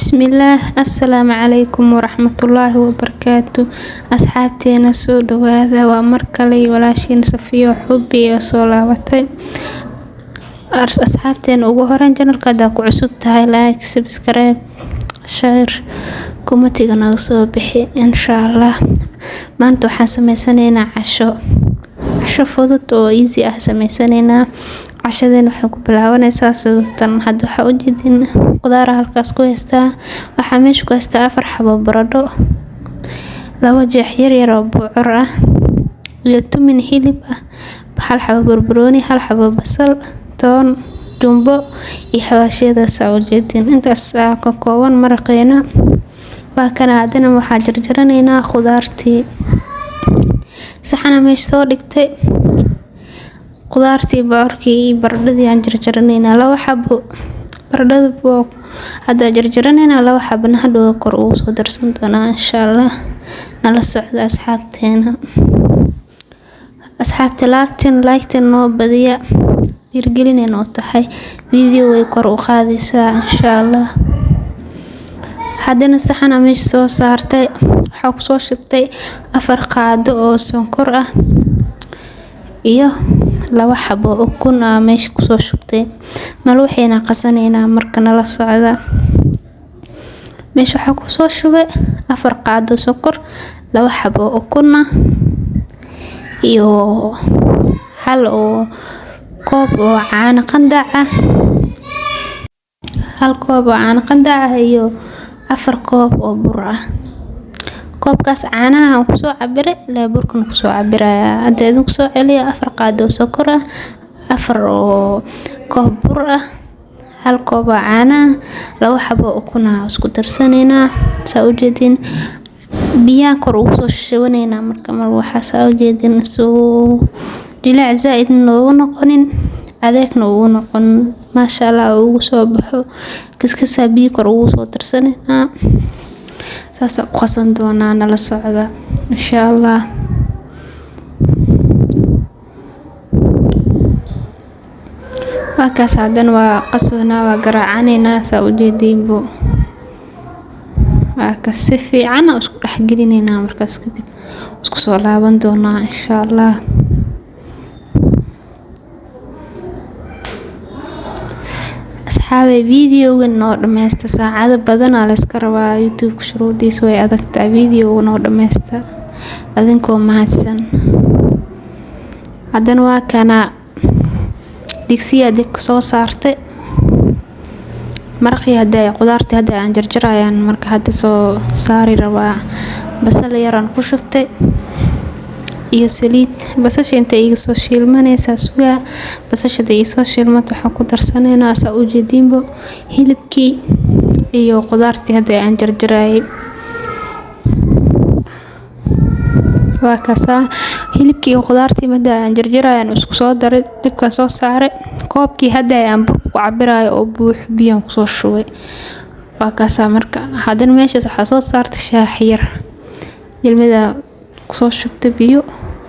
بسم الله. السلام عليكم ورحمة الله وبركاته. أصحابتنا سو دوادا ومركلي ولاشين صفيو حبي وصولابتي. أصحابتنا ugu horan channelka hadaa ku cusub tahay like, subscribe, share, commentiga naga soo bixi insha Allah. Maanta waxaan sameysanaynaa casho fudud oo easy ah sameysanaynaa. Cashadeen waxay ku bilaabanaysaa sidatan. Hadda waxa u jeedin qudaar halkaas ku haystaa. Waxa meesha ku haystaa 4 xabo baradho, 2 jeex yar yar oo buucur ah, iyo tumin hilib ah, 1 xabo barbarooni, 1 xabo basal, toon, jumbo iyo xawaashiyada soo jeedin. Intaas ka kooban maraqeena. Waa kana hadana waxa jarjaranaynaa qudaartii. Saxana meesha soo dhigtay. qudaartii bocorkii baradhadii aan jarjaranaynaa 2 xabo. baradhada boo hadda jarjaranaynaa 2 xabana hadhow kor ugu soo darsan doonaa insha Allah. Nala socda asxaabteena. Asxaabta like noo badiya dhiirgelinayna oo tahay video way kor u qaadaysaa insha Allah. Hadana saxana meesha soo saartay. Waxa ku soo shubtay 4 qaado oo sonkor ah iyo 2 xabo ukun ah meesha ku soo shubtay. Waxayna qasanaynaa marka nala socda. Meesha waxa ku soo shubay 4 qaado sonkor, 2 xabo ukun ah iyo 1 koob oo caano qandac ah, 1 koob oo caano qandac ah iyo 4 koob oo bur ah. koobkaas caanaha aan ku soo cabiray ilaa burkan ku soo cabiraya. Hadda idin ku soo celiya 4 qaado sonkor ah, 4 koob bur ah, 1 koob oo caano ah, 2 xabo ukun ah isku darsanaynaa. Saa u jeedin biyo kor ugu soo shubanaynaa marka waxa saa u jeedin soo dilaac zaid noogu noqonin adeegna ugu noqon maasha Allah ugu soo baxo kiskasa biyo kor ugu soo darsanaynaa. saas ku qasan doonaa nala socda insha Allah. Markaas hadana waa qasbanaa waa garaacaneynaa saa u jeedinbo. ka si fiican isku dhaxgelinaynaa markaas kadib isku soo laaban doonaa insha Allah. asxaabe videogan noo dhameysta saacado badan la iska rabaa YouTube shuruudiisa way adagtaa videogan noo dhameysta adinkoo mahadsan. Hadana waa kana digsiga dib soo saartay. maraqii hadda qudaartii hadda aan jarjarayaan marka hadda soo saari rabaa. basal yaraan ku shubtay iyo saliid. basasha inta iga soo shiilmanaysa suuga. basasha iga soo shiilmato waxa ku darsanaynaa saa u jeedinbo hilibkii iyo qudaartii hadda aan jarjarayay. waa kaasa hilibkii iyo qudaartii hadda aan jarjarayaan isku soo daray dibka soo saaray. koobkii hadda aan bur ku cabirayo oo buux biyo ku soo shubay. waa kaasa marka hadana meesha waxa soo saartay shaah yar. ilmada ku soo shubtay biyo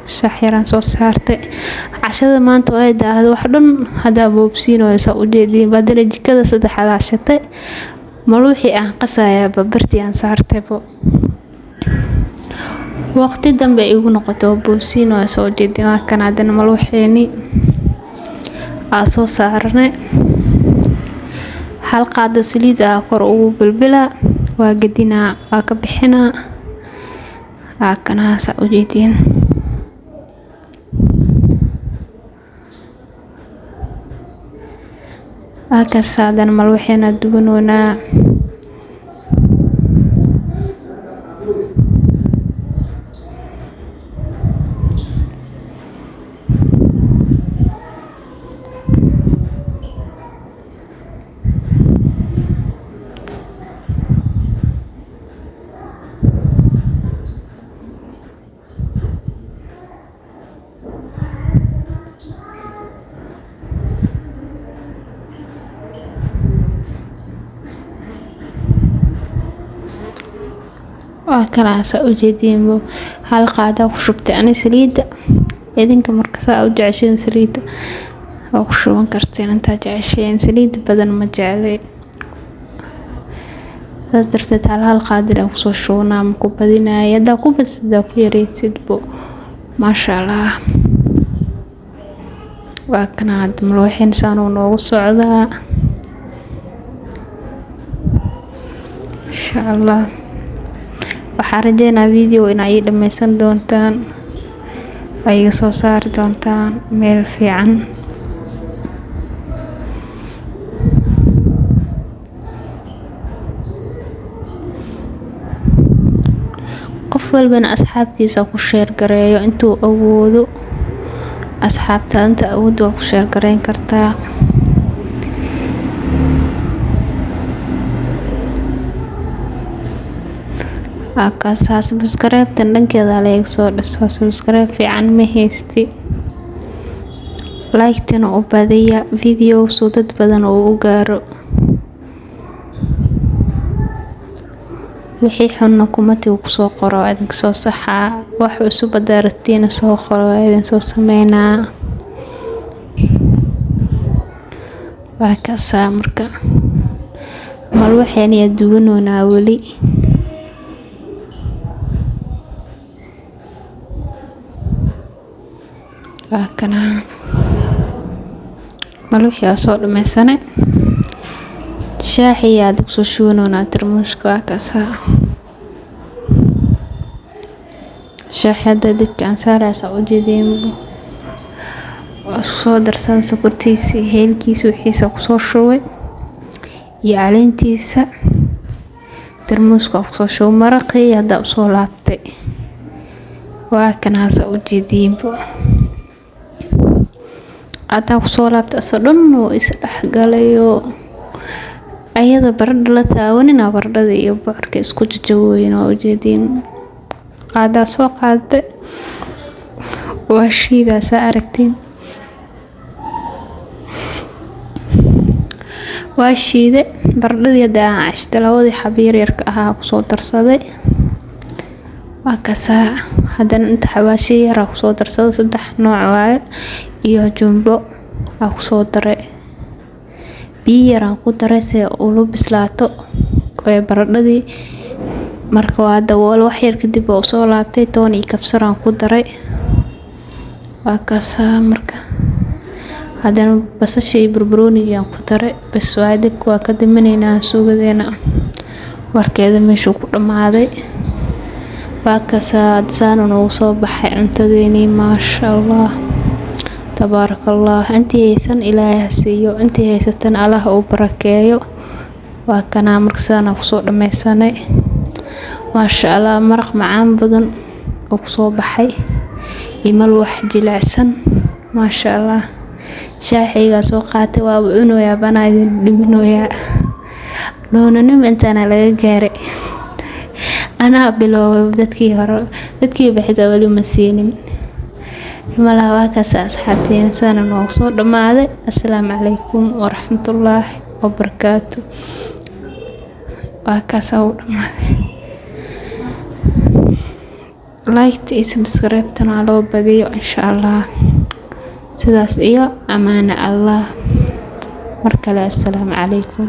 shaah yaraan soo saartay. cashada maanta way daahday wax dhan hadda boobsiinaysa u jeedin badala jikada saddexda shatay. wixii aan qasaya bartii aan saartaybo. waqti dambe igu noqoto boobsiinaysa u jeedin waa kan hadana wixiini soo saarnay. 1 qaado saliid ah kor ugu bilbila waa gadinaa waa ka bixinaa. kana saa u jeedin ka saadan wixiina dubanoona. waa kana saa u jeedinbo 1 qaado ku shubtay ani saliida. idinka marka saa u jeceshiin saliida oo ku shuban karteen inta jeceshiin saliid badan ma jeclay. saas darteed hal qaadir aan kusoo shubnaa ma ku badinaayo hadaa ku badsadaa ku yareysidbo maasha allah. waa kana hadda malwaxin saan uu noogu socdaa insha allah. waxaan rajeynaa video in ay dhameysan doontaan ay iga soo saari doontaan meel fiican. qof walbana asxaabtiisa ku share gareeyo intuu awoodo. asxaabta inta awood waa ku share gareyn kartaa. akaas subscribe-tan dhankeeda la iga soo dhiso. subscribe fiican ma haysti. like-tana u badiya video soo dad badan oo u gaaro. wixii xunna kumati ku soo qoro idin soo saxa. wax cusub daartiin soo qoro idin soo sameynaa. waa kaasa marka mal waxaan iyo duwanoona wali waa kana mal wixii soo dhameysanay shaahi aad ku soo shubanoona tarmuuska. waa kaasa shaaxada dibkaan saaraysa u jeedeen soo darsan sokortiisa heelkiisa wixiisa ku soo shubay iyo caleentiisa tarmuuska ku soo shubay maraqii hada u soo laabtay. waa kana sa u jeedeen ataa ku soo laabtay asoo dhan oo is dhaxgalayo ayada baradho la taawanina baradhada iyo bocorka isku jajawooyin oo u jeedeen. qaada soo qaaday waa shiidaas aragtiin waa shiide baradhadii hada aan cashta labadii xabiir yarka ahaa ku soo darsaday. waa kaasa hadana inta xawaashi yar ku soo darsaday 3 nooc waaye iyo jumbo ku soo daray. biyo yar ku daray si uu bislaato oo baradhadii marka waa dabool wax yar kadib oo soo laabtay toon iyo kabsar aan ku daray. waa kaasa marka hadana basasha barbarooniga aan ku daray bas waa dibka waa ka dimaneynaa suugadeena warkeeda meesha ku dhamaaday. waa kaasa saan oo soo baxay cuntadeeni maasha allah tabarakallah. intii haysan ilaahay siiyo intii haysatan allah oo barakeeyo. waa kana markaan ku soo dhameysanay maasha allah maraq macaan badan oo ku soo baxay imal wax jilicsan maasha allah. shaahiga soo qaatay waa cunoya bana idin dhiminoya noonana intana laga gaaray. ana bilow dadkii hore dadkii baxda wali ma siinin malaha. waa kaasa asxaabteena saan oo soo dhamaaday. assalaamu calaykum waraxmatullaahi wabarakaatu. waa kaasa u dhamaaday. like iyo subscribe-tana loo badiyo insha allah. sidaas iyo amaana allah. markale assalaamu calaykum.